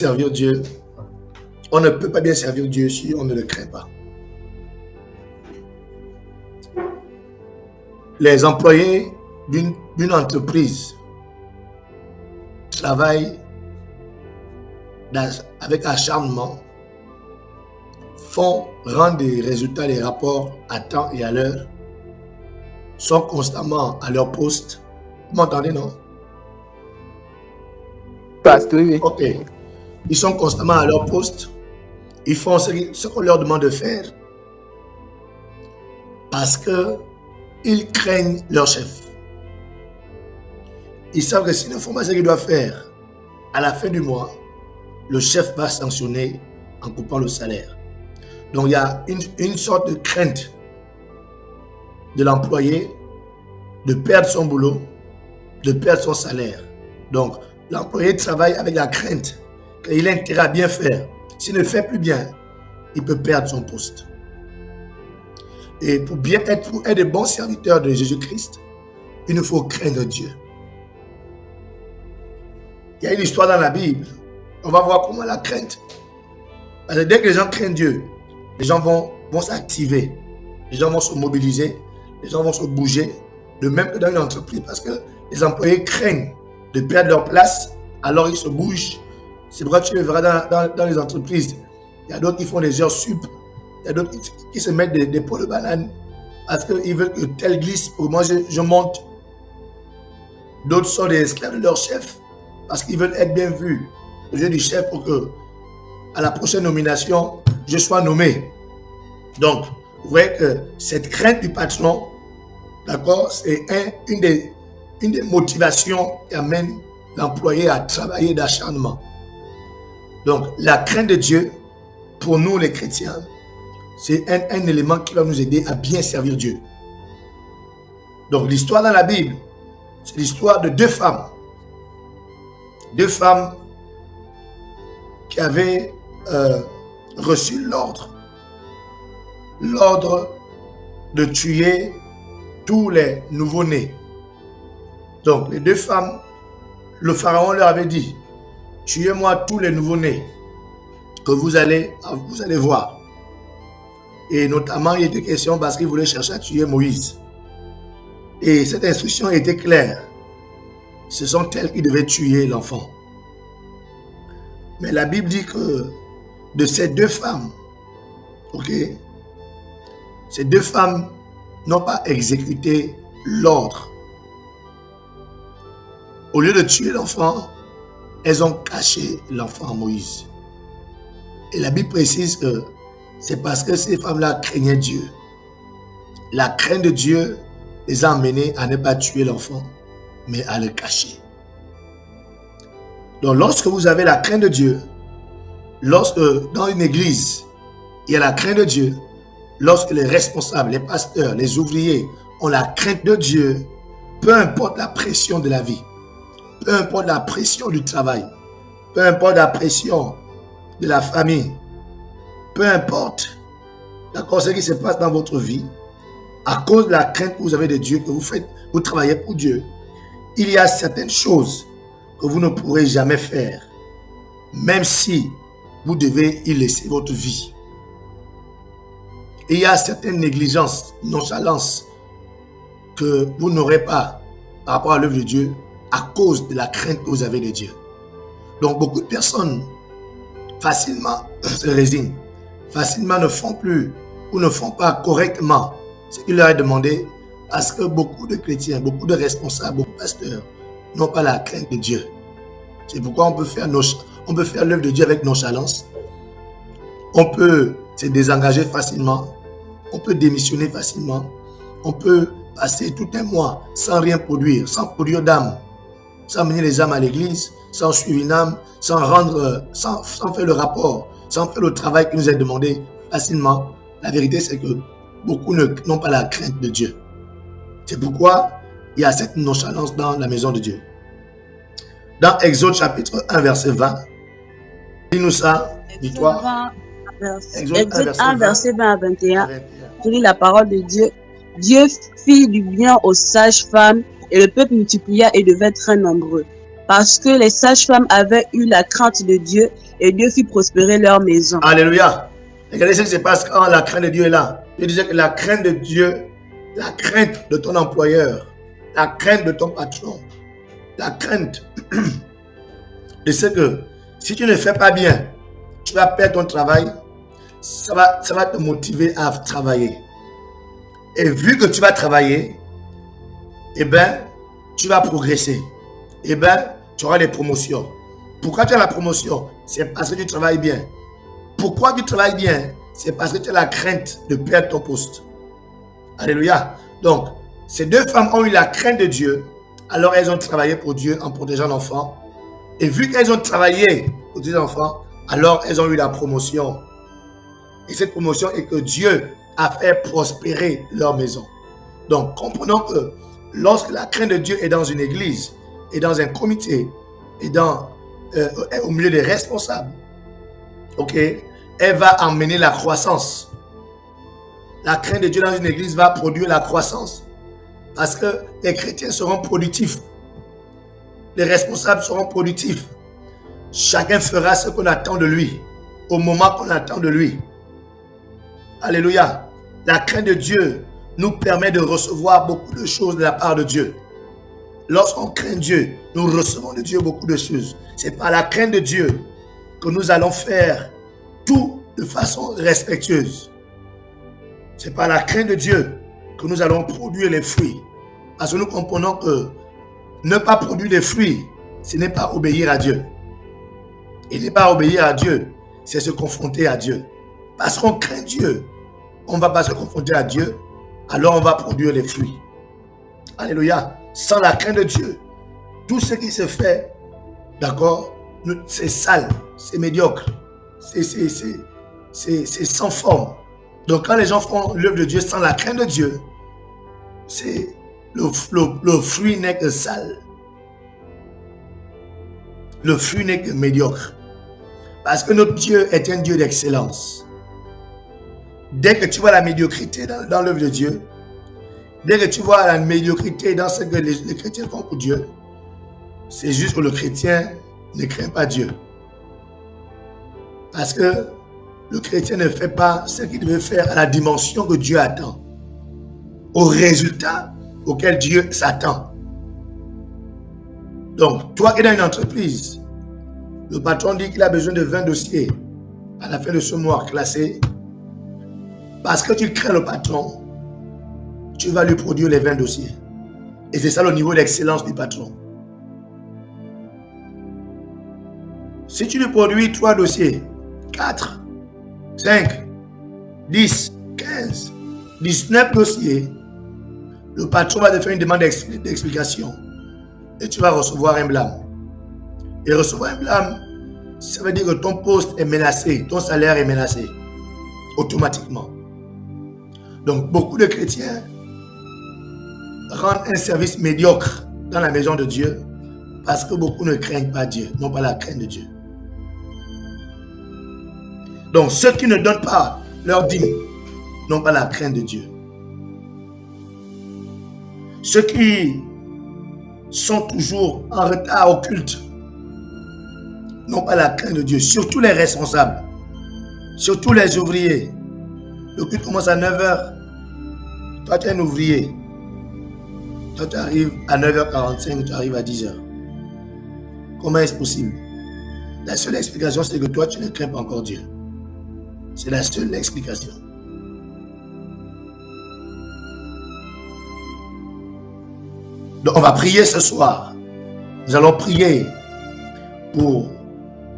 servir Dieu, on ne peut pas bien servir Dieu si on ne le craint pas. Les employés d'une entreprise travaillent avec acharnement, rendent des résultats, des rapports à temps et à l'heure, sont constamment à leur poste. Vous m'entendez, non? Pasteur, oui. Ok. Ils sont constamment à leur poste. Ils font ce qu'on leur demande de faire parce qu'ils craignent leur chef. Ils savent que s'ils ne font pas ce qu'ils doivent faire, à la fin du mois, le chef va sanctionner en coupant le salaire. Donc il y a une sorte de crainte de l'employé de perdre son boulot, de perdre son salaire. Donc l'employé travaille avec la crainte qu'il a intérêt à bien faire. S'il ne fait plus bien, il peut perdre son poste. Et pour être de bons serviteurs de Jésus-Christ, il nous faut craindre Dieu. Il y a une histoire dans la Bible. On va voir comment la crainte. Parce que dès que les gens craignent Dieu, les gens vont s'activer. Les gens vont se mobiliser. Les gens vont se bouger. De même que dans une entreprise. Parce que les employés craignent de perdre leur place. Alors ils se bougent. C'est pourquoi tu le verras dans les entreprises. Il y a d'autres qui font des heures sup. Il y a d'autres qui se mettent des pots de banane. Parce qu'ils veulent que tel glisse. Pour moi, je monte. D'autres sont des esclaves de leur chef. Parce qu'ils veulent être bien vus aux yeux du chef pour que, à la prochaine nomination, je sois nommé. Donc, vous voyez que cette crainte du patron, d'accord, c'est une des motivations qui amène l'employé à travailler d'acharnement. Donc, la crainte de Dieu, pour nous les chrétiens, c'est un élément qui va nous aider à bien servir Dieu. Donc, l'histoire dans la Bible, c'est l'histoire de deux femmes. Deux femmes qui avaient reçu l'ordre de tuer tous les nouveau-nés. Donc, les deux femmes, le pharaon leur avait dit, tuez-moi tous les nouveau-nés que vous allez voir. Et notamment, il était question parce qu'il voulait chercher à tuer Moïse. Et cette instruction était claire. Ce sont elles qui devaient tuer l'enfant. Mais la Bible dit que de ces deux femmes, ok, ces deux femmes n'ont pas exécuté l'ordre. Au lieu de tuer l'enfant, elles ont caché l'enfant à Moïse. Et la Bible précise que c'est parce que ces femmes-là craignaient Dieu. La crainte de Dieu les a amenées à ne pas tuer l'enfant, mais à le cacher. Donc lorsque vous avez la crainte de Dieu, lorsque dans une église, il y a la crainte de Dieu, lorsque les responsables, les pasteurs, les ouvriers ont la crainte de Dieu, peu importe la pression de la vie, peu importe la pression du travail, peu importe la pression de la famille, peu importe, d'accord, ce qui se passe dans votre vie, à cause de la crainte que vous avez de Dieu, que vous travaillez pour Dieu, il y a certaines choses que vous ne pourrez jamais faire, même si vous devez y laisser votre vie. Il y a certaines négligences, nonchalances que vous n'aurez pas par rapport à l'œuvre de Dieu à cause de la crainte que vous avez de Dieu. Donc beaucoup de personnes facilement se résignent, facilement ne font plus ou ne font pas correctement ce qu'il leur est demandé parce que beaucoup de chrétiens, beaucoup de responsables, beaucoup de pasteurs n'ont pas la crainte de Dieu. C'est pourquoi on peut faire l'œuvre de Dieu avec nonchalance. On peut se désengager facilement. On peut démissionner facilement. On peut passer tout un mois sans rien produire, sans produire d'âme, sans mener les âmes à l'église, sans suivre une âme, sans faire le rapport, sans faire le travail qui nous est demandé facilement. La vérité, c'est que beaucoup n'ont pas la crainte de Dieu. C'est pourquoi il y a cette nonchalance dans la maison de Dieu. Dans Exode chapitre 1, verset 20, dis-nous ça, dis-toi. Exode 1, verset 20 à 21, je lis la parole de Dieu. Dieu fit du bien aux sages femmes et le peuple multiplia et devait très nombreux. parce que les sages-femmes avaient eu la crainte de Dieu et Dieu fit prospérer leur maison. Alléluia. Regardez ce qui se passe quand la crainte de Dieu est là. Je disais que la crainte de Dieu, la crainte de ton employeur, la crainte de ton patron, la crainte de ce que si tu ne fais pas bien, tu vas perdre ton travail, ça va te motiver à travailler. Et vu que tu vas travailler, eh bien, tu vas progresser. Eh bien, tu auras des promotions. Pourquoi tu as la promotion? C'est parce que tu travailles bien. Pourquoi tu travailles bien? C'est parce que tu as la crainte de perdre ton poste. Alléluia. Donc, ces deux femmes ont eu la crainte de Dieu, alors elles ont travaillé pour Dieu en protégeant l'enfant. Et vu qu'elles ont travaillé pour des enfants, alors elles ont eu la promotion. Et cette promotion est que Dieu a fait prospérer leur maison. Donc, comprenons que lorsque la crainte de Dieu est dans une église, et dans un comité, et au milieu des responsables, ok, elle va amener la croissance. La crainte de Dieu dans une église va produire la croissance. Parce que les chrétiens seront productifs. Les responsables seront productifs. Chacun fera ce qu'on attend de lui, au moment qu'on attend de lui. Alléluia. La crainte de Dieu nous permet de recevoir beaucoup de choses de la part de Dieu. Lorsqu'on craint Dieu, nous recevons de Dieu beaucoup de choses. C'est par la crainte de Dieu que nous allons faire tout de façon respectueuse. C'est par la crainte de Dieu que nous allons produire les fruits. Parce que nous comprenons que ne pas produire des fruits, ce n'est pas obéir à Dieu. Et ne pas obéir à Dieu, c'est se confronter à Dieu. Parce qu'on craint Dieu, on ne va pas se confronter à Dieu, alors on va produire les fruits. Alléluia. Sans la crainte de Dieu, tout ce qui se fait, d'accord, c'est sale, c'est médiocre, c'est sans forme. Donc quand les gens font l'œuvre de Dieu sans la crainte de Dieu, c'est le fruit n'est que sale. Le fruit n'est que médiocre. Parce que notre Dieu est un Dieu d'excellence. Dès que tu vois la médiocrité dans l'œuvre de Dieu, dès que tu vois la médiocrité dans ce que les chrétiens font pour Dieu, c'est juste que le chrétien ne craint pas Dieu. Parce que le chrétien ne fait pas ce qu'il devait faire à la dimension que Dieu attend, au résultat auquel Dieu s'attend. Donc, toi qui es dans une entreprise, le patron dit qu'il a besoin de 20 dossiers à la fin de ce mois classés. Parce que tu crains le patron, tu vas lui produire les 20 dossiers. Et c'est ça le niveau d'excellence du patron. Si tu lui produis 3 dossiers, 4, 5, 10, 15, 19 dossiers, le patron va te faire une demande d'explication. Et tu vas recevoir un blâme. Et recevoir un blâme, ça veut dire que ton poste est menacé, ton salaire est menacé, automatiquement. Donc, beaucoup de chrétiens rendent un service médiocre dans la maison de Dieu parce que beaucoup ne craignent pas Dieu, n'ont pas la crainte de Dieu. Donc, ceux qui ne donnent pas leur dîme n'ont pas la crainte de Dieu. Ceux qui sont toujours en retard au culte n'ont pas la crainte de Dieu, surtout les responsables, surtout les ouvriers. Le culte commence à 9h. Toi, tu es un ouvrier. Toi, tu arrives à 9h45, tu arrives à 10h. Comment est-ce possible? La seule explication, c'est que toi, tu ne crains pas encore Dieu. C'est la seule explication. Donc, on va prier ce soir. Nous allons prier pour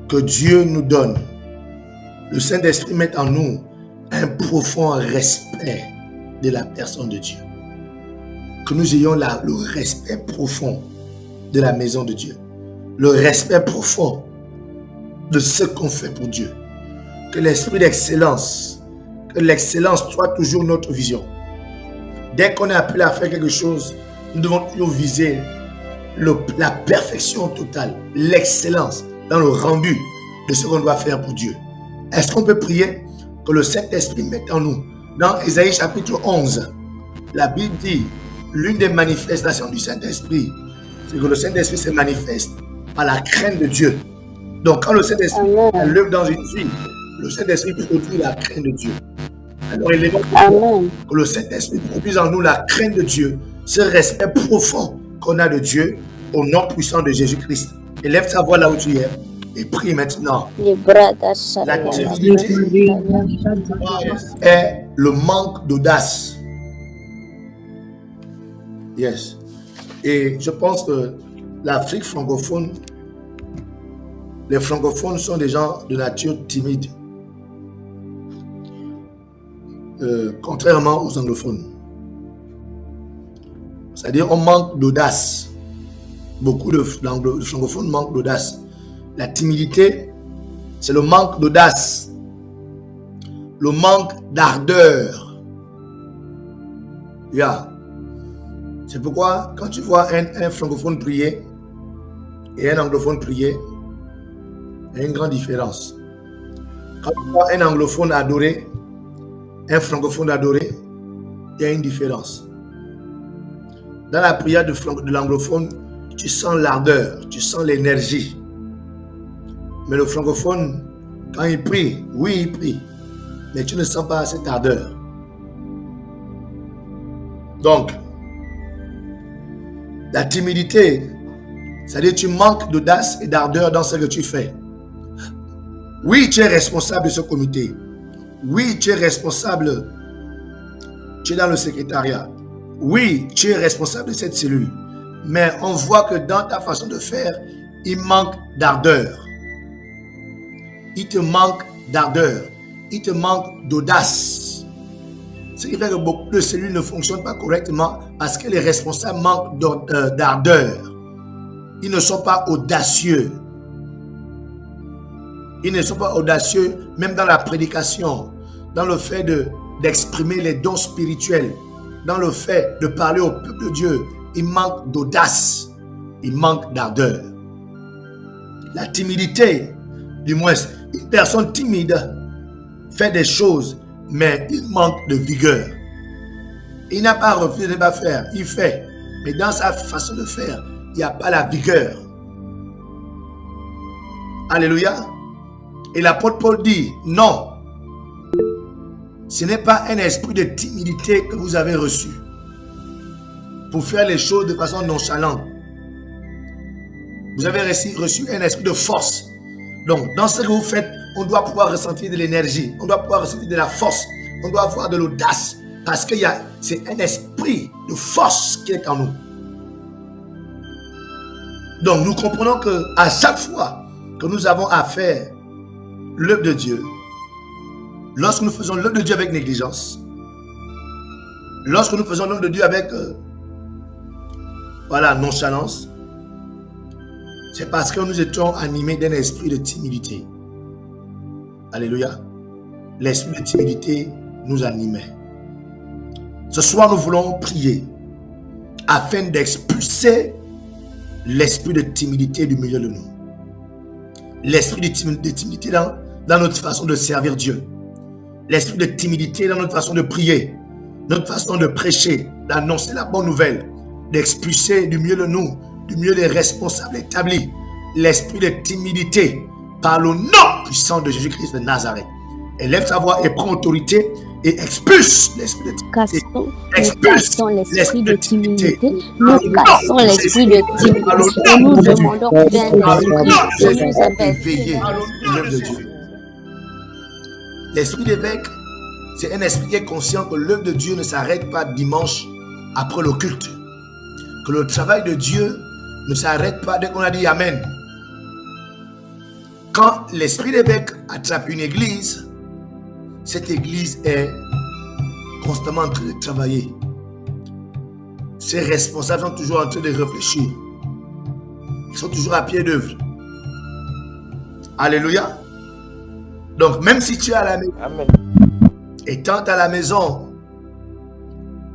que Dieu nous donne, le Saint-Esprit mette en nous un profond respect de la personne de Dieu. Que nous ayons le respect profond de la maison de Dieu. Le respect profond de ce qu'on fait pour Dieu. Que l'esprit d'excellence, que l'excellence soit toujours notre vision. Dès qu'on est appelé à faire quelque chose, nous devons toujours viser la perfection totale, l'excellence dans le rendu de ce qu'on doit faire pour Dieu. Est-ce qu'on peut prier que le Saint-Esprit mette en nous? Dans Ésaïe chapitre 11, la Bible dit, l'une des manifestations du Saint-Esprit, c'est que le Saint-Esprit se manifeste par la crainte de Dieu. Donc, quand le Saint-Esprit l'œuvre dans une vie, le Saint-Esprit produit la crainte de Dieu. Alors, il est que le Saint-Esprit produise en nous la crainte de Dieu, ce respect profond qu'on a de Dieu au nom puissant de Jésus-Christ. Élève ta voix là où tu es et prie maintenant. La timidité est le manque d'audace. Yes. Et je pense que l'Afrique francophone, les francophones sont des gens de nature timide. Contrairement aux anglophones. C'est-à-dire on manque d'audace. Beaucoup de francophones manquent d'audace. La timidité, c'est le manque d'audace. Le manque d'ardeur. Yeah. C'est pourquoi quand tu vois un francophone prier et un anglophone prier, il y a une grande différence. Quand tu vois un anglophone adorer, un francophone adorer, il y a une différence. Dans la prière de l'anglophone, tu sens l'ardeur, tu sens l'énergie. Mais le francophone, quand il prie, oui, il prie, mais tu ne sens pas cette ardeur. Donc, la timidité, c'est-à-dire tu manques d'audace et d'ardeur dans ce que tu fais. Oui, tu es responsable de ce comité. Oui, tu es responsable. Tu es dans le secrétariat. Oui, tu es responsable de cette cellule. Mais on voit que dans ta façon de faire, il manque d'ardeur. Il te manque d'ardeur. Il te manque d'audace. Ce qui fait que beaucoup de cellules ne fonctionnent pas correctement parce que les responsables manquent d'ardeur. Ils ne sont pas audacieux. Ils ne sont pas audacieux même dans la prédication, dans le fait d'exprimer les dons spirituels, dans le fait de parler au peuple de Dieu. Il manque d'audace, il manque d'ardeur. La timidité, du moins, une personne timide fait des choses, mais il manque de vigueur. Il n'a pas refusé de ne pas faire, il fait, mais dans sa façon de faire, il n'y a pas la vigueur. Alléluia. Et l'apôtre Paul dit, non, ce n'est pas un esprit de timidité que vous avez reçu pour faire les choses de façon nonchalante. Vous avez reçu un esprit de force. Donc, dans ce que vous faites, on doit pouvoir ressentir de l'énergie, on doit pouvoir ressentir de la force, on doit avoir de l'audace, parce que c'est un esprit de force qui est en nous. Donc, nous comprenons qu'à chaque fois que nous avons à faire l'œuvre de Dieu, lorsque nous faisons l'œuvre de Dieu avec négligence, lorsque nous faisons l'œuvre de Dieu avec nonchalance, c'est parce que nous étions animés d'un esprit de timidité. Alléluia. L'esprit de timidité nous animait. Ce soir, nous voulons prier afin d'expulser l'esprit de timidité du milieu de nous. L'esprit de timidité dans notre façon de servir Dieu. L'esprit de timidité dans notre façon de prier, notre façon de prêcher, d'annoncer la bonne nouvelle, d'expulser du milieu de nous, du milieu des responsables établis, l'esprit de timidité par le nom puissant de Jésus-Christ de Nazareth. Élève ta voix et prends autorité et expulse l'esprit de timidité. Expulse l'esprit de timidité. Nous cassons l'esprit de timidité. Et nous demandons d'un esprit de éveiller l'œuvre de Dieu. L'esprit d'évêque, c'est un esprit qui est conscient que l'œuvre de Dieu ne s'arrête pas dimanche après le culte. Que le travail de Dieu ne s'arrête pas dès qu'on a dit Amen. Quand l'esprit d'évêque attrape une église, cette église est constamment en train de travailler. Ses responsables sont toujours en train de réfléchir. Ils sont toujours à pied d'œuvre. Alléluia. Donc, même si tu es à la maison, Amen. Étant à la maison,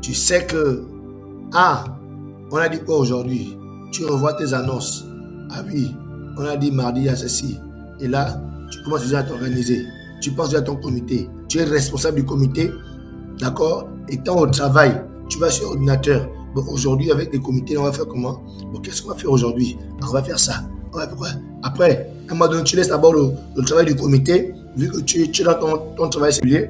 tu sais que, on a dit quoi aujourd'hui? Tu revois tes annonces. Ah oui, on a dit mardi, il y a ceci. Et là, tu commences déjà à t'organiser. Tu penses déjà à ton comité. Tu es responsable du comité, d'accord? Étant au travail, tu vas sur l'ordinateur. Bon, aujourd'hui, avec les comités, on va faire comment? Bon, qu'est-ce qu'on va faire aujourd'hui? On va faire ça. Ouais, pourquoi? Après, à un moment donné, tu laisses d'abord le travail du comité, vu que tu es dans ton travail séculier.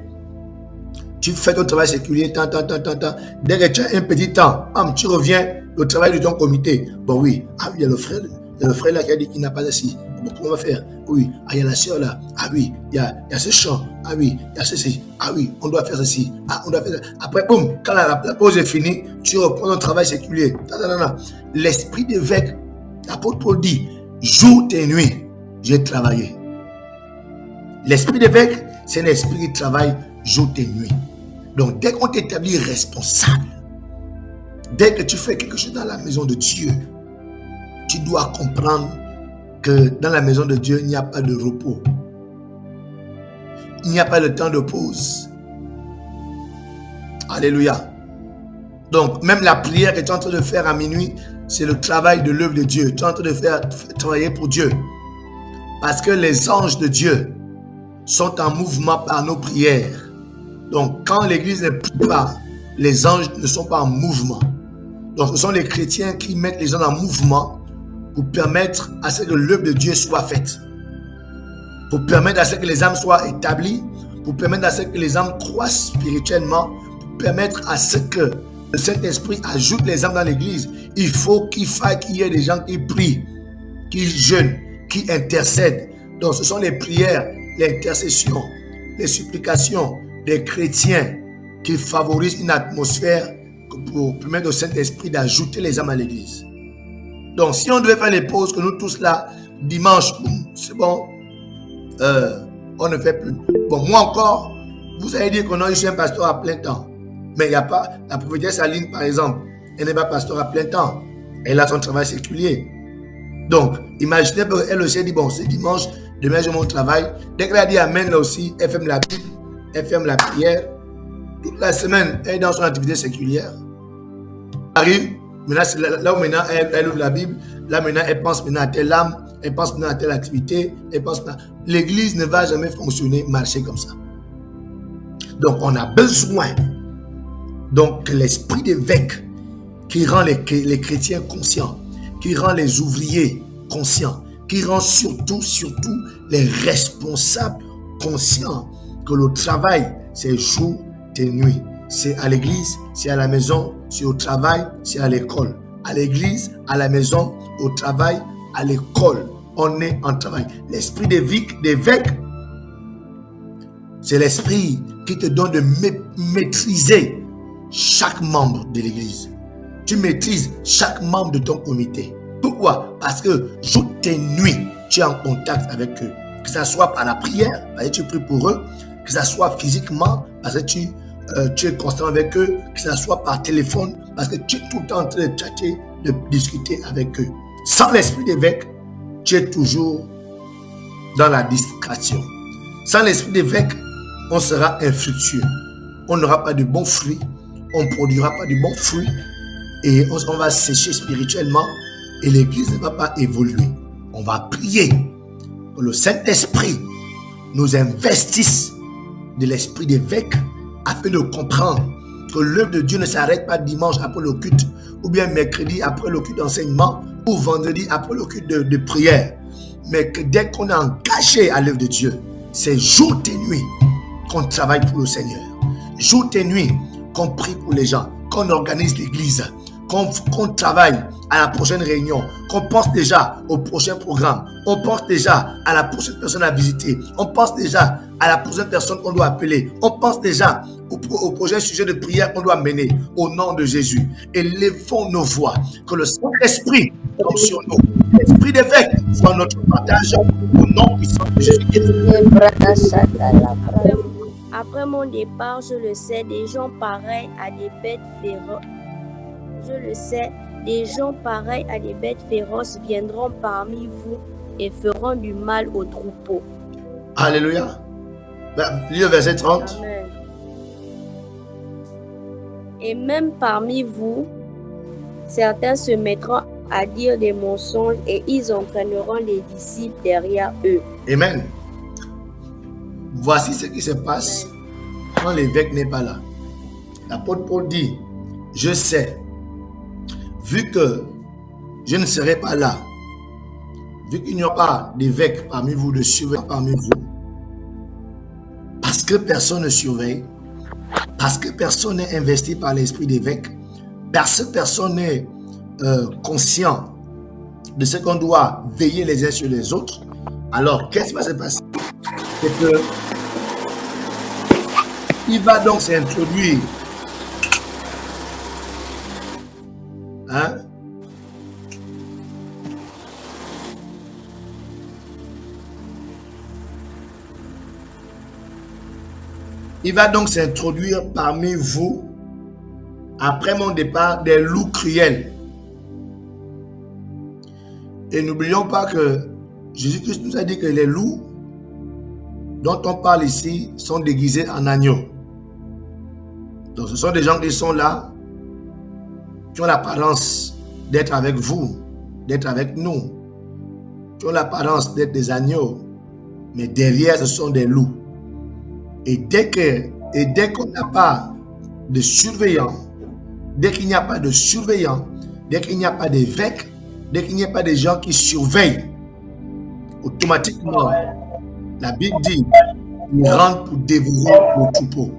Tu fais ton travail séculier, tant. Dès que tu as un petit temps, tu reviens au travail de ton comité. Bon, oui, il y a le frère là qui a dit qu'il n'a pas assis. Bon, comment on va faire? Oui, il y a la soeur là. Ah oui, il y a ce chant. Ah oui, il y a ceci. Ah oui, on doit faire ceci. Ah, on doit faire ça. Après, boum, quand la pause est finie, tu reprends ton travail séculier. L'esprit d'évêque, l'apôtre Paul dit, jour et nuit, j'ai travaillé. L'esprit d'évêque, c'est un esprit qui travaille jour et nuit. Donc, dès qu'on t'établit responsable, dès que tu fais quelque chose dans la maison de Dieu, tu dois comprendre que dans la maison de Dieu, il n'y a pas de repos. Il n'y a pas de temps de pause. Alléluia. Donc, même la prière que tu es en train de faire à minuit, c'est le travail de l'œuvre de Dieu. Tu es en train de travailler pour Dieu. Parce que les anges de Dieu sont en mouvement par nos prières. Donc, quand l'église ne prie pas, les anges ne sont pas en mouvement. Donc, ce sont les chrétiens qui mettent les gens en mouvement pour permettre à ce que l'œuvre de Dieu soit faite. Pour permettre à ce que les âmes soient établies, pour permettre à ce que les âmes croissent spirituellement, pour permettre à ce que le Saint-Esprit ajoute les âmes dans l'église. Il faut qu'il y ait des gens qui prient, qui jeûnent, qui intercèdent. Donc, ce sont les prières, l'intercession, les supplications des chrétiens qui favorisent une atmosphère pour permettre au Saint-Esprit d'ajouter les âmes à l'église. Donc, si on devait faire les pauses que nous tous là, dimanche, c'est bon, on ne fait plus. Bon, moi encore, vous allez dire que non, je suis un pasteur à plein temps. Mais il n'y a pas, la prophétesse Aline, par exemple, elle n'est pas pasteur à plein temps. Elle a son travail séculier. Donc, imaginez qu'elle aussi dit, bon, c'est dimanche, demain j'ai mon travail. Dès qu'elle a dit Amen, là aussi, elle ferme la Bible, elle ferme la prière. Toute la semaine, elle est dans son activité séculière. Elle arrive, maintenant, là où maintenant elle ouvre la Bible, là maintenant elle pense maintenant à telle âme, elle pense maintenant à telle activité, elle pense maintenant. L'église ne va jamais fonctionner, marcher comme ça. Donc, on a besoin que l'esprit d'évêque qui rend les chrétiens conscients, qui rend les ouvriers conscients, qui rend surtout les responsables conscients que le travail, c'est jour et nuit. C'est à l'église, c'est à la maison, c'est au travail, c'est à l'école. À l'église, à la maison, au travail, à l'école. On est en travail. L'esprit d'évêque, c'est l'esprit qui te donne de maîtriser chaque membre de l'église. Tu maîtrises chaque membre de ton comité. Pourquoi? Parce que jour et nuit, tu es en contact avec eux. Que ce soit par la prière, parce que tu pries pour eux, que ce soit physiquement, parce que tu es constant avec eux, que ce soit par téléphone, parce que tu es tout le temps en train de chatter, de discuter avec eux. Sans l'esprit d'évêque, tu es toujours dans la distraction. Sans l'esprit d'évêque, on sera infructueux. On n'aura pas de bons fruits, on ne produira pas de bons fruits et on va sécher spirituellement et l'église ne va pas évoluer. On va prier que le Saint-Esprit nous investisse de l'esprit d'évêque afin de comprendre que l'œuvre de Dieu ne s'arrête pas dimanche après le culte ou bien mercredi après le culte d'enseignement ou vendredi après le culte de prière, mais que dès qu'on est engagé à l'œuvre de Dieu, c'est jour et nuit qu'on travaille pour le Seigneur. Jour et nuit qu'on prie pour les gens, qu'on organise l'église, qu'on travaille à la prochaine réunion, qu'on pense déjà au prochain programme, on pense déjà à la prochaine personne à visiter, on pense déjà à la prochaine personne qu'on doit appeler, on pense déjà au prochain sujet de prière qu'on doit mener au nom de Jésus. Élevons nos voix, que le Saint-Esprit tombe sur nous. L'esprit d'évêque soit notre partage au nom puissant de Jésus. Après mon départ, je le sais, des gens pareils à des bêtes féroces. Je le sais, des gens pareils à des bêtes féroces viendront parmi vous et feront du mal aux troupeaux. Alléluia. Lis le verset 30. Amen. Et même parmi vous, certains se mettront à dire des mensonges et ils entraîneront les disciples derrière eux. Amen. Voici ce qui se passe quand l'évêque n'est pas là. L'apôtre Paul dit, je sais, vu que je ne serai pas là, vu qu'il n'y a pas d'évêque parmi vous, de surveillant parmi vous, parce que personne ne surveille, parce que personne n'est investi par l'esprit d'évêque, parce que personne n'est conscient de ce qu'on doit veiller les uns sur les autres, alors qu'est-ce qui va se passer? C'est que il va donc s'introduire il va donc s'introduire parmi vous, après mon départ, des loups cruels. Et n'oublions pas que Jésus-Christ nous a dit que les loups dont on parle ici sont déguisés en agneaux. Donc ce sont des gens qui sont là, qui ont l'apparence d'être avec vous, d'être avec nous, qui ont l'apparence d'être des agneaux, mais derrière ce sont des loups. Et dès qu'on n'a pas de surveillant, dès qu'il n'y a pas de surveillant, dès qu'il n'y a pas d'évêque, dès qu'il n'y a pas de gens qui surveillent, automatiquement, la Bible dit, ils rentrent pour dévorer le troupeau.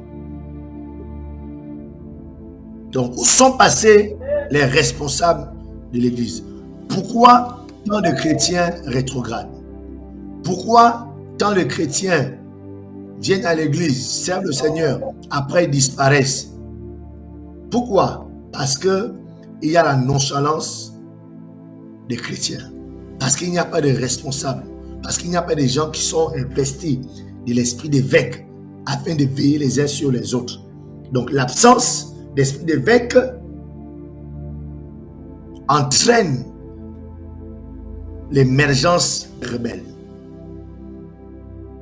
Donc, où sont passés les responsables de l'Église? Pourquoi tant de chrétiens rétrogrades? Pourquoi tant de chrétiens viennent à l'église, servent le Seigneur, après ils disparaissent? Pourquoi? Parce qu'il y a la nonchalance des chrétiens. Parce qu'il n'y a pas de responsables. Parce qu'il n'y a pas de gens qui sont investis de l'esprit d'évêque afin de veiller les uns sur les autres. Donc l'absence d'esprit d'évêque entraîne l'émergence rebelle.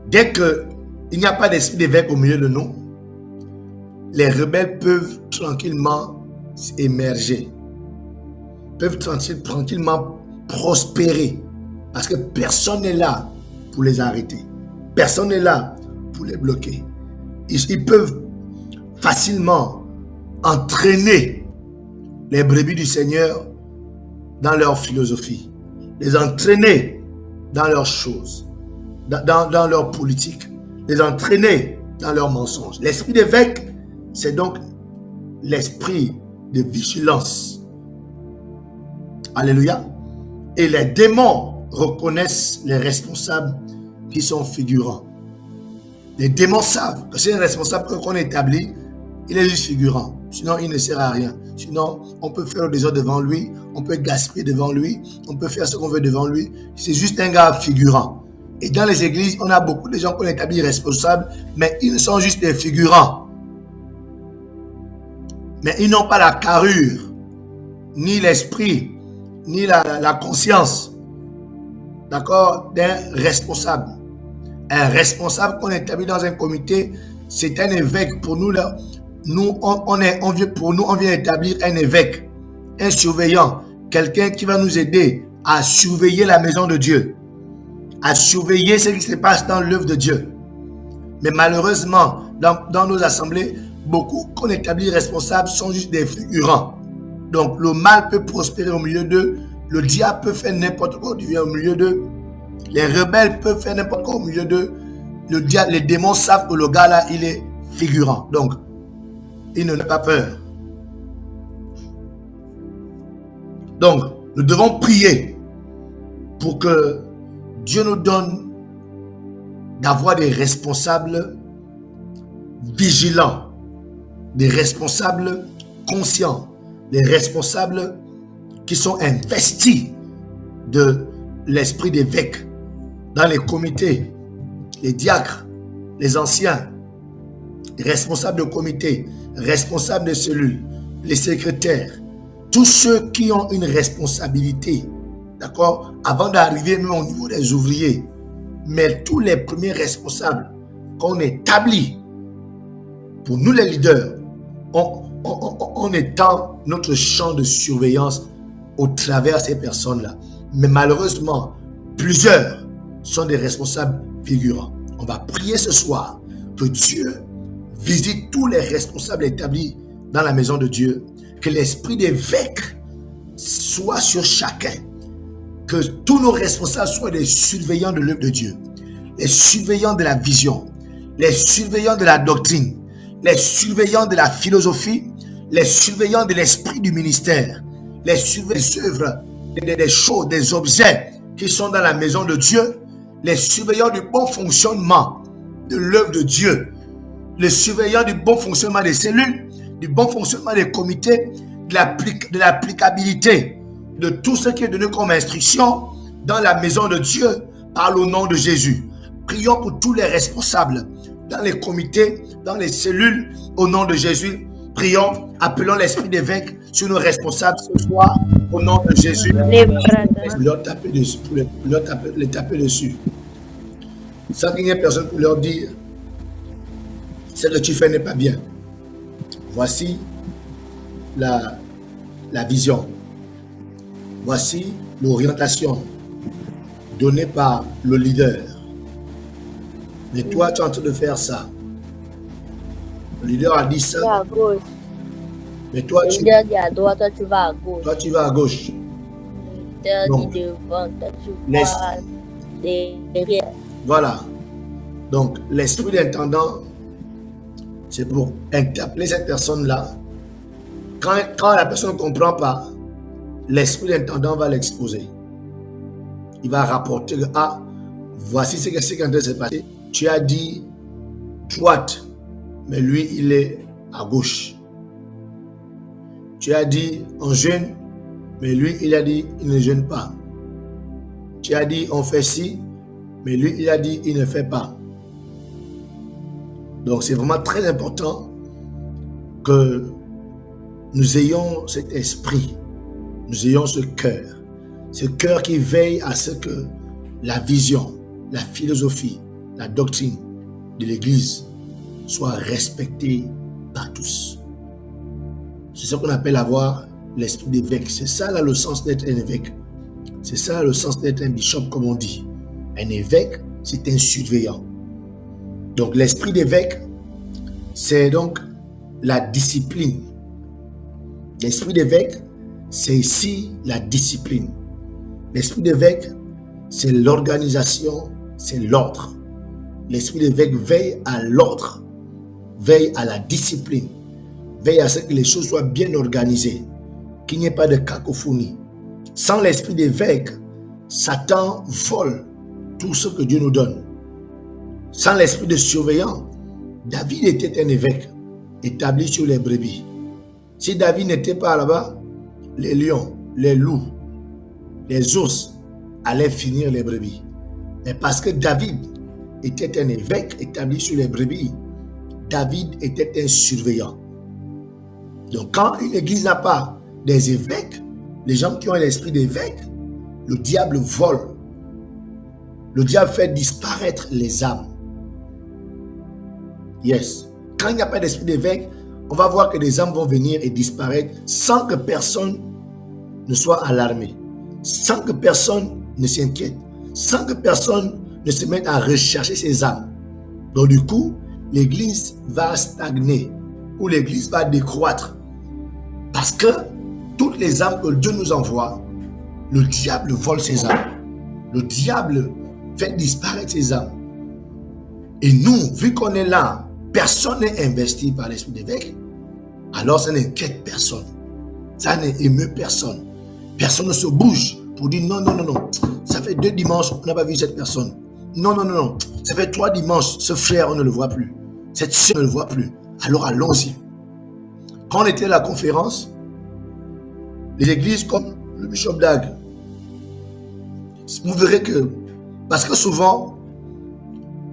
Dès qu'il n'y a pas d'esprit d'évêque au milieu de nous, les rebelles peuvent tranquillement émerger, peuvent tranquillement prospérer, parce que personne n'est là pour les arrêter, personne n'est là pour les bloquer. Ils peuvent facilement entraîner les brebis du Seigneur dans leur philosophie, les entraîner dans leurs choses, dans leur politique, les entraîner dans leurs mensonges. L'esprit d'évêque, c'est donc l'esprit de vigilance. Alléluia. Et les démons reconnaissent les responsables qui sont figurants. Les démons savent que c'est un responsable qu'on établit, il est juste figurant. Sinon, il ne sert à rien. Sinon, on peut faire le désordre devant lui, on peut gaspiller devant lui, on peut faire ce qu'on veut devant lui. C'est juste un gars figurant. Et dans les églises, on a beaucoup de gens qu'on établit responsables, mais ils sont juste des figurants. Mais ils n'ont pas la carrure, ni l'esprit, ni la conscience, d'accord, d'un responsable. Un responsable qu'on établit dans un comité, c'est un évêque. Pour nous, là, pour nous, on vient établir un évêque, un surveillant, quelqu'un qui va nous aider à surveiller la maison de Dieu, à surveiller ce qui se passe dans l'œuvre de Dieu. Mais malheureusement, dans nos assemblées, beaucoup qu'on établit responsables sont juste des figurants. Donc le mal peut prospérer au milieu d'eux, le diable peut faire n'importe quoi au milieu d'eux, les rebelles peuvent faire n'importe quoi au milieu d'eux, les démons savent que le gars là, il est figurant. Donc, il n'en a pas peur. Donc, nous devons prier pour que Dieu nous donne d'avoir des responsables vigilants, des responsables conscients, des responsables qui sont investis de l'esprit d'évêque dans les comités, les diacres, les anciens, les responsables de comités, responsables de cellules, les secrétaires, tous ceux qui ont une responsabilité, d'accord, avant d'arriver même au niveau des ouvriers, mais tous les premiers responsables qu'on établit pour nous les leaders, on étend notre champ de surveillance au travers de ces personnes-là. Mais malheureusement, plusieurs sont des responsables figurants. On va prier ce soir que Dieu visite tous les responsables établis dans la maison de Dieu, que l'esprit d'évêque soit sur chacun, que tous nos responsables soient des surveillants de l'œuvre de Dieu, les surveillants de la vision, les surveillants de la doctrine, les surveillants de la philosophie, les surveillants de l'esprit du ministère, les surveillants des œuvres, des choses, des objets qui sont dans la maison de Dieu, les surveillants du bon fonctionnement de l'œuvre de Dieu, les surveillants du bon fonctionnement des cellules, du bon fonctionnement des comités, de l'applicabilité de tout ce qui est donné comme instruction dans la maison de Dieu par le nom de Jésus. Prions pour tous les responsables dans les comités, dans les cellules, au nom de Jésus. Prions, appelons l'esprit d'évêque sur nos responsables ce soir, au nom de Jésus. Pour leur taper dessus, pour les taper dessus. Sans qu'il n'y ait personne pour leur dire, ce que tu fais n'est pas bien. Voici la vision. Voici l'orientation donnée par le leader. Mais toi, tu es en train de faire ça. Le leader a dit ça. À gauche. Mais toi, Le leader dit à droite, toi tu vas à gauche. toi, tu vas à gauche. Le leader Donc, dit devant, toi tu laisse. vas derrière. Voilà. Donc, l'esprit d'intendant, c'est pour interpeller cette personne-là. Quand la personne ne comprend pas, l'esprit d'intendant va l'exposer. Il va rapporter que, ah, voici ce qui est en train de se passer. Tu as dit droite, mais lui, il est à gauche. Tu as dit on jeûne, mais lui, il a dit il ne jeûne pas. Tu as dit on fait ci, mais lui, il a dit il ne fait pas. Donc, c'est vraiment très important que nous ayons cet esprit, nous ayons ce cœur qui veille à ce que la vision, la philosophie, la doctrine de l'Église soit respectée par tous. C'est ce qu'on appelle avoir l'esprit d'évêque. C'est ça là le sens d'être un évêque. C'est ça le sens d'être un bishop, comme on dit. Un évêque, c'est un surveillant. Donc l'esprit d'évêque, c'est donc la discipline. L'esprit d'évêque, c'est ici la discipline. L'esprit d'évêque, c'est l'organisation, c'est l'ordre. L'esprit d'évêque veille à l'ordre, veille à la discipline, veille à ce que les choses soient bien organisées, qu'il n'y ait pas de cacophonie. Sans l'esprit d'évêque, Satan vole tout ce que Dieu nous donne. Sans l'esprit de surveillant, David était un évêque établi sur les brebis. Si David n'était pas là-bas, les lions, les loups, les ours allaient finir les brebis. Mais parce que David était un évêque établi sur les brebis, David était un surveillant. Donc quand une église n'a pas des évêques, les gens qui ont l'esprit d'évêque, le diable vole. Le diable fait disparaître les âmes. Yes. Quand il n'y a pas d'esprit d'évêque, on va voir que les âmes vont venir et disparaître sans que personne ne soit alarmé, sans que personne ne s'inquiète, sans que personne ne se mette à rechercher ces âmes. Donc du coup, l'église va stagner ou l'église va décroître. Parce que toutes les âmes que Dieu nous envoie, le diable vole ces âmes. Le diable fait disparaître ces âmes. Et nous, vu qu'on est là, personne n'est investi par l'esprit d'évêque, alors ça n'inquiète personne. Ça n'émeut personne. Personne ne se bouge pour dire non, non, non, non. Ça fait 2 dimanches, on n'a pas vu cette personne. Non, non, non, non. Ça fait 3 dimanches, ce frère, on ne le voit plus. Cette soeur, on ne le voit plus. Alors allons-y. Quand on était à la conférence, les églises comme le Bishop Dag, vous verrez que, parce que souvent,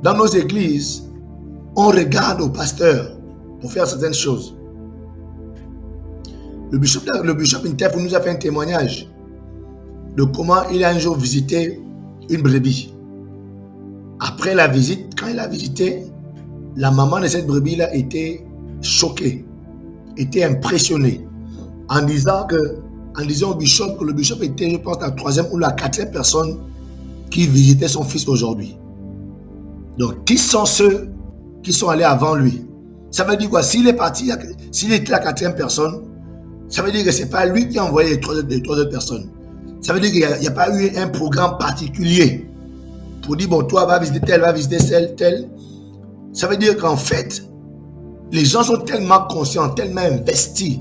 dans nos églises, on regarde au pasteur pour faire certaines choses. Le Bishop Intef nous a fait un témoignage de comment il a un jour visité une brebis. Après la visite, quand il a visité, la maman de cette brebis-là était choquée, était impressionnée, en disant au bishop que le bishop était, je pense, la 3e ou la 4e personne qui visitait son fils aujourd'hui. Donc, qui sont ceux qui sont allés avant lui? Ça veut dire quoi? S'il est parti, s'il était la 4e personne, ça veut dire que ce n'est pas lui qui a envoyé les 3 autres personnes. Ça veut dire qu'il n'y a pas eu un programme particulier pour dire, bon, toi, va visiter tel, va visiter celle, tel. Ça veut dire qu'en fait, les gens sont tellement conscients, tellement investis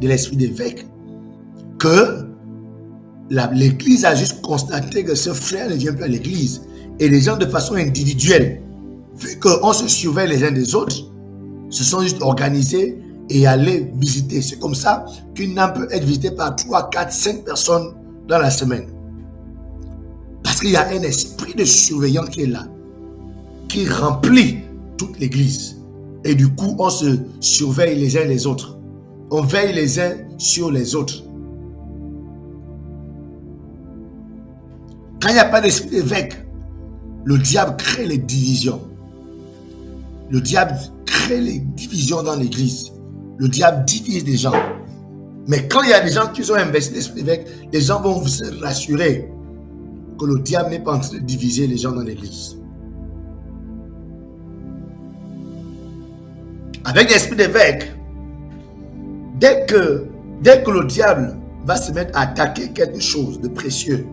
de l'esprit d'évêque que l'église a juste constaté que ce frère ne vient plus à l'église. Et les gens, de façon individuelle, vu qu'on se surveille les uns des autres, se sont juste organisés et allés visiter. C'est comme ça qu'une âme peut être visitée par 3, 4, 5 personnes dans la semaine. Parce qu'il y a un esprit de surveillant qui est là, qui remplit toute l'église. Et du coup, on se surveille les uns les autres. On veille les uns sur les autres. Quand il n'y a pas d'esprit d'évêque, le diable crée les divisions. Le diable crée les divisions dans l'église. Le diable divise les gens. Mais quand il y a des gens qui sont investis d'esprit d'évêque, les gens vont se rassurer que le diable n'est pas en train de diviser les gens dans l'église. Avec l'esprit d'évêque, dès que le diable va se mettre à attaquer quelque chose de précieux,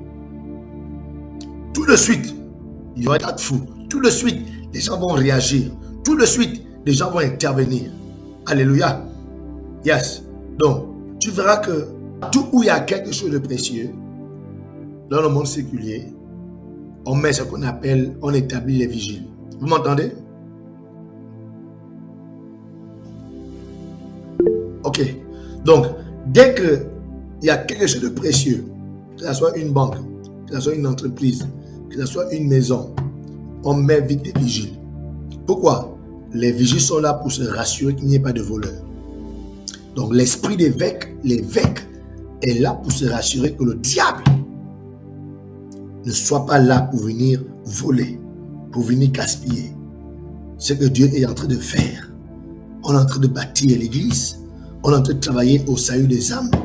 tout de suite, il y aura un tas de fou. Tout de suite, les gens vont réagir. Tout de suite, les gens vont intervenir. Alléluia. Yes. Donc, tu verras que tout où il y a quelque chose de précieux, dans le monde séculier, on met ce qu'on appelle, on établit les vigiles. Vous m'entendez? Ok. Donc, dès qu'il y a quelque chose de précieux, que ce soit une banque, que ce soit une entreprise, que ce soit une maison, on met vite des vigiles. Pourquoi? Les vigiles sont là pour se rassurer qu'il n'y ait pas de voleurs. Donc l'esprit d'évêque, l'évêque est là pour se rassurer que le diable ne soit pas là pour venir voler, pour venir gaspiller. Ce que Dieu est en train de faire. On est en train de bâtir l'église, on est en train de travailler au salut des âmes. Il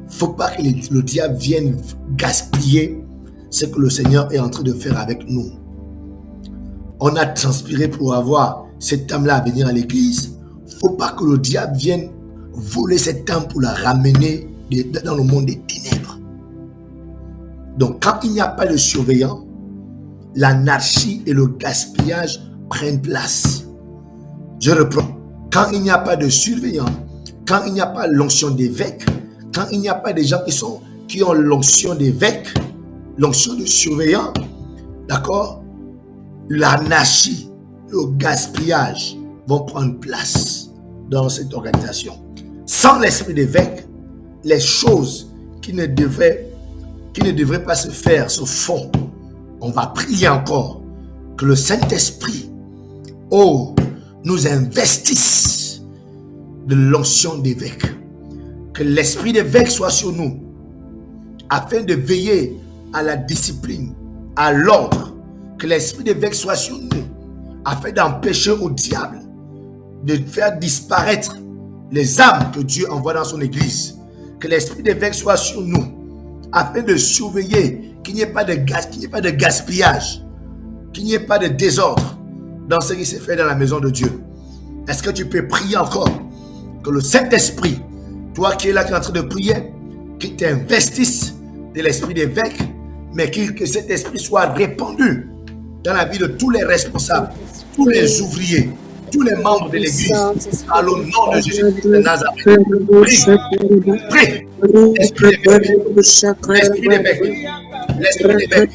ne faut pas que le diable vienne gaspiller ce que le Seigneur est en train de faire avec nous. On a transpiré pour avoir cette âme-là à venir à l'église. Il ne faut pas que le diable vienne voler cette âme pour la ramener dans le monde des ténèbres. Donc, quand il n'y a pas de surveillant, l'anarchie et le gaspillage prennent place. Je reprends. Quand il n'y a pas de surveillant, quand il n'y a pas l'onction d'évêque, quand il n'y a pas des gens qui ont l'onction d'évêque, l'onction de surveillant, d'accord, l'anarchie, le gaspillage vont prendre place dans cette organisation. Sans l'esprit d'évêque, les choses qui ne devraient pas se faire se font. On va prier encore que le Saint-Esprit, nous investisse de l'onction d'évêque. Que l'esprit d'évêque soit sur nous, afin de veiller à la discipline, à l'ordre. Que l'esprit d'évêque soit sur nous, afin d'empêcher au diable de faire disparaître les âmes que Dieu envoie dans son église. Que l'esprit d'évêque soit sur nous, afin de surveiller qu'il n'y ait pas de gaspillage, qu'il n'y ait pas de désordre dans ce qui s'est fait dans la maison de Dieu. Est-ce que tu peux prier encore que le Saint-Esprit, toi qui es là, qui es en train de prier, qu'il t'investisse de l'esprit d'évêque, mais que cet esprit soit répandu dans la vie de tous les responsables, tous les ouvriers, tous les membres de l'église, à le nom de Jésus de Nazareth. Prie, l'esprit d'évêque, l'esprit d'évêque, l'esprit d'évêque,